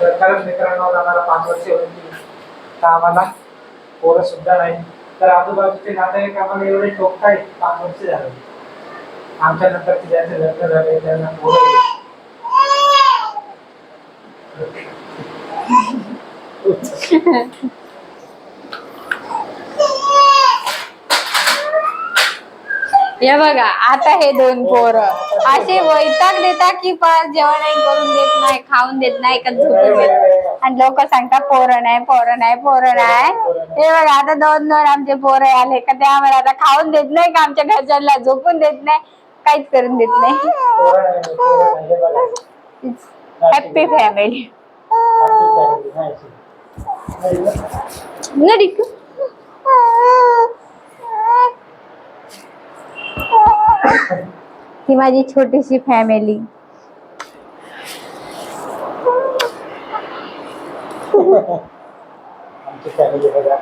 तर खरंच मित्रांनो आम्हाला 5 वर्ष होती तर आम्हाला पोरं सुद्धा नाही. तर आजूबाजूचे नातेवाईक आम्हाला एवढे टोकतायत 5 वर्ष झाले. आमच्या नंतर ज्यांचे लग्न झाले त्यांना पोरं हे बघा आता हे 2 पोरं असे वैताग देतात की पण जेवण करून देत नाही, खाऊन देत नाही, का झोपून देत. आणि लोक सांगतात पोरं नाही, पोरं नाही, पोरं नाही. हे बघा आता 2 आमचे पोरं आले का ते आम्हाला आता खाऊन देत नाही, का आमच्या घरच्यांना झोपून देत नाही, काहीच करून देत नाही. Happy family. ही माझी छोटीशी फॅमिली. आमची फॅमिली बघा